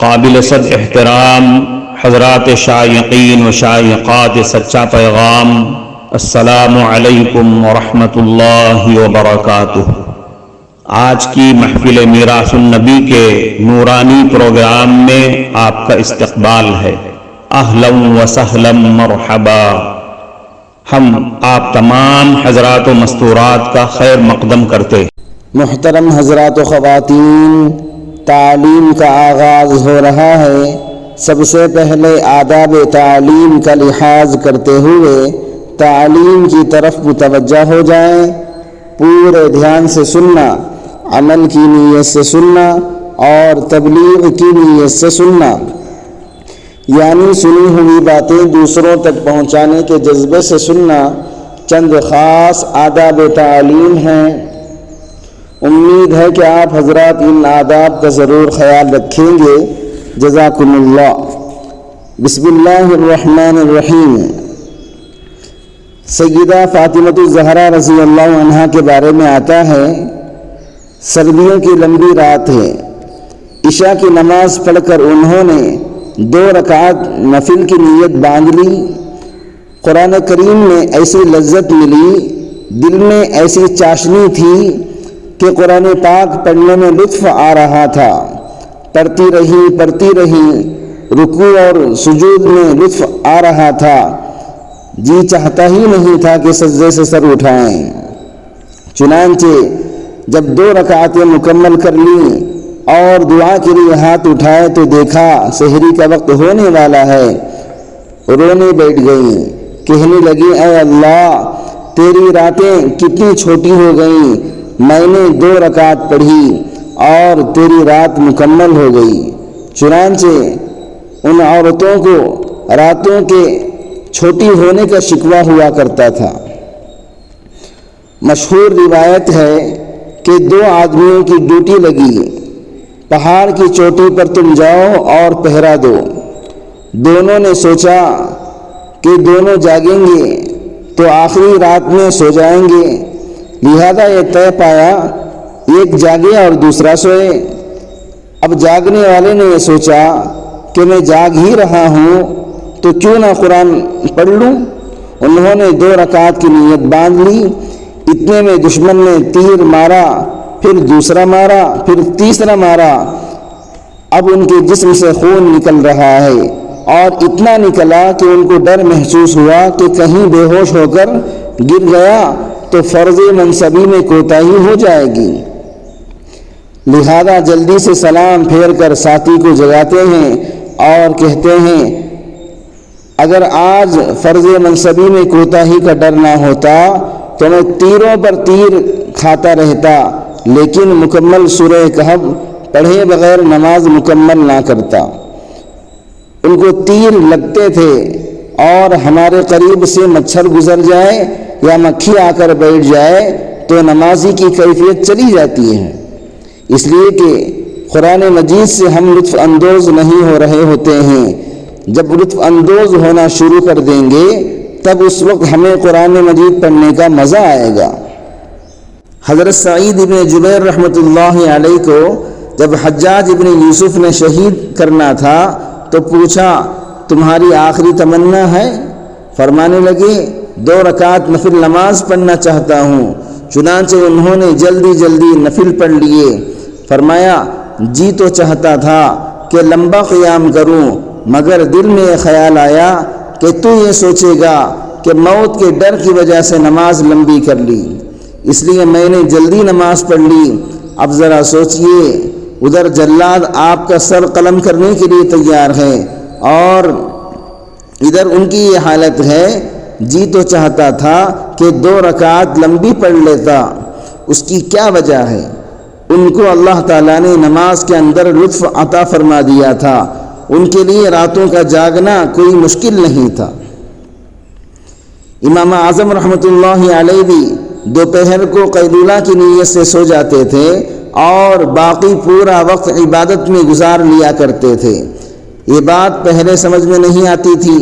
قابل صد احترام حضرات شائقین و شائقات سچا پیغام، السلام علیکم ورحمۃ اللہ وبرکاتہ۔ آج کی محفل میراث النبی کے نورانی پروگرام میں آپ کا استقبال ہے۔ اہلا و سہلا مرحبا۔ ہم آپ تمام حضرات و مستورات کا خیر مقدم کرتے۔ محترم حضرات و خواتین، تعلیم کا آغاز ہو رہا ہے۔ سب سے پہلے آداب تعلیم کا لحاظ کرتے ہوئے تعلیم کی طرف متوجہ ہو جائیں۔ پورے دھیان سے سننا، عمل کی نیت سے سننا اور تبلیغ کی نیت سے سننا، یعنی سنی ہوئی باتیں دوسروں تک پہنچانے کے جذبے سے سننا چند خاص آداب تعلیم ہیں۔ امید ہے کہ آپ حضرات ان آداب کا ضرور خیال رکھیں گے۔ جزاکم اللہ۔ بسم اللہ الرحمن الرحیم۔ سیدہ فاطمۃ الزہرا رضی اللہ عنہا کے بارے میں آتا ہے، سردیوں کی لمبی رات ہے، عشاء کی نماز پڑھ کر انہوں نے 2 رکعت نفل کی نیت باندھ لی۔ قرآن کریم میں ایسی لذت ملی، دل میں ایسی چاشنی تھی کہ قرآن پاک پڑھنے میں لطف آ رہا تھا۔ پڑھتی رہی، رکوع اور سجود میں لطف آ رہا تھا، جی چاہتا ہی نہیں تھا کہ سجدے سے سر اٹھائیں۔ چنانچہ جب 2 رکعتیں مکمل کر لیں اور دعا کے لیے ہاتھ اٹھائے تو دیکھا سحری کا وقت ہونے والا ہے۔ رونے بیٹھ گئیں، کہنے لگی، اے اللہ، تیری راتیں کتنی چھوٹی ہو گئیں، میں نے 2 رکعت پڑھی اور تیری رات مکمل ہو گئی۔ چنانچہ ان عورتوں کو راتوں کے چھوٹی ہونے کا شکوہ ہوا کرتا تھا۔ مشہور روایت ہے کہ 2 آدمیوں کی ڈیوٹی لگی، پہاڑ کی چوٹی پر تم جاؤ اور پہرا دو۔ دونوں نے سوچا کہ دونوں جاگیں گے تو آخری رات میں سو جائیں گے، لہذا یہ طے پایا ایک جاگے اور دوسرا سوئے۔ اب جاگنے والے نے یہ سوچا کہ میں جاگ ہی رہا ہوں تو کیوں نہ قرآن پڑھ لوں۔ انہوں نے 2 رکعت کی نیت باندھ لی۔ اتنے میں دشمن نے تیر مارا، پھر دوسرا مارا، پھر تیسرا مارا۔ اب ان کے جسم سے خون نکل رہا ہے اور اتنا نکلا کہ ان کو ڈر محسوس ہوا کہ کہیں بے ہوش ہو کر گر گیا تو فرض منصبی میں کوتاہی ہو جائے گی، لہذا جلدی سے سلام پھیر کر ساتھی کو جگاتے ہیں اور کہتے ہیں، اگر آج فرض منصبی میں کوتاہی کا ڈر نہ ہوتا تو میں تیروں پر تیر کھاتا رہتا، لیکن مکمل سورہ کہف پڑھے بغیر نماز مکمل نہ کرتا۔ ان کو تیر لگتے تھے اور ہمارے قریب سے مچھر گزر جائے یا مکھی آ کر بیٹھ جائے تو نمازی کی کیفیت چلی جاتی ہے، اس لیے کہ قرآن مجید سے ہم لطف اندوز نہیں ہو رہے ہوتے ہیں۔ جب لطف اندوز ہونا شروع کر دیں گے تب اس وقت ہمیں قرآن مجید پڑھنے کا مزہ آئے گا۔ حضرت سعید ابن جبیر رحمۃ اللہ علیہ کو جب حجاج ابن یوسف نے شہید کرنا تھا تو پوچھا، تمہاری آخری تمنا ہے؟ فرمانے لگے، 2 رکعت نفل نماز پڑھنا چاہتا ہوں۔ چنانچہ انہوں نے جلدی نفل پڑھ لیے۔ فرمایا، جی تو چاہتا تھا کہ لمبا قیام کروں، مگر دل میں یہ خیال آیا کہ تو یہ سوچے گا کہ موت کے ڈر کی وجہ سے نماز لمبی کر لی، اس لیے میں نے جلدی نماز پڑھ لی۔ اب ذرا سوچئے، ادھر جلاد آپ کا سر قلم کرنے کے لیے تیار ہے اور ادھر ان کی یہ حالت ہے۔ جی تو چاہتا تھا کہ 2 رکعت لمبی پڑھ لیتا، اس کی کیا وجہ ہے؟ ان کو اللہ تعالیٰ نے نماز کے اندر لطف عطا فرما دیا تھا، ان کے لیے راتوں کا جاگنا کوئی مشکل نہیں تھا۔ امام اعظم رحمۃ اللہ علیہ بھی دوپہر کو قیلولہ کی نیت سے سو جاتے تھے اور باقی پورا وقت عبادت میں گزار لیا کرتے تھے۔ یہ بات پہلے سمجھ میں نہیں آتی تھی،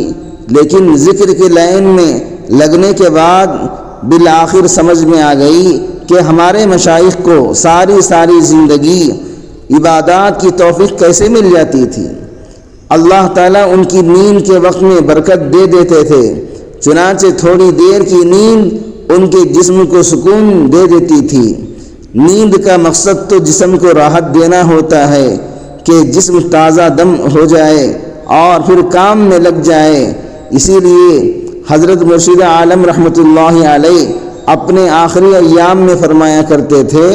لیکن ذکر کے لائن میں لگنے کے بعد بالآخر سمجھ میں آ گئی کہ ہمارے مشائخ کو ساری زندگی عبادات کی توفیق کیسے مل جاتی تھی؟ اللہ تعالیٰ ان کی نیند کے وقت میں برکت دے دیتے تھے، چنانچہ تھوڑی دیر کی نیند ان کے جسم کو سکون دے دیتی تھی۔ نیند کا مقصد تو جسم کو راحت دینا ہوتا ہے کہ جسم تازہ دم ہو جائے اور پھر کام میں لگ جائے۔ اسی لیے حضرت مرشد عالم رحمۃ اللہ علیہ اپنے آخری ایام میں فرمایا کرتے تھے،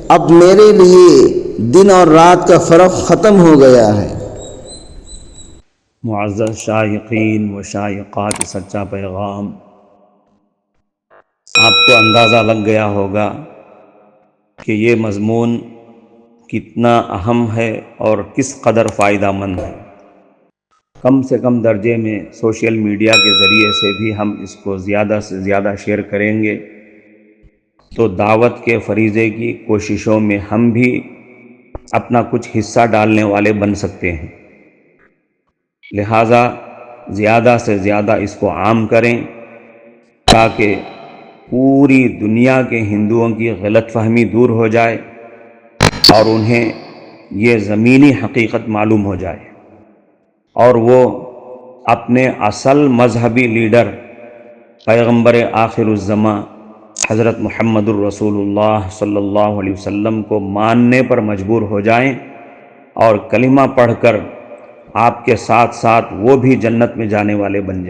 اب میرے لیے دن اور رات کا فرق ختم ہو گیا ہے۔ معزز شائقین و شائقات سچا پیغام، آپ کو اندازہ لگ گیا ہوگا کہ یہ مضمون کتنا اہم ہے اور کس قدر فائدہ مند ہے۔ کم سے کم درجے میں سوشل میڈیا کے ذریعے سے بھی ہم اس کو زیادہ سے زیادہ شیئر کریں گے تو دعوت کے فریضے کی کوششوں میں ہم بھی اپنا کچھ حصہ ڈالنے والے بن سکتے ہیں۔ لہٰذا زیادہ سے زیادہ اس کو عام کریں تاکہ پوری دنیا کے ہندوؤں کی غلط فہمی دور ہو جائے اور انہیں یہ زمینی حقیقت معلوم ہو جائے اور وہ اپنے اصل مذہبی لیڈر پیغمبر آخر الزماں حضرت محمد الرسول اللہ صلی اللہ علیہ وسلم کو ماننے پر مجبور ہو جائیں اور کلمہ پڑھ کر آپ کے ساتھ ساتھ وہ بھی جنت میں جانے والے بن جائیں۔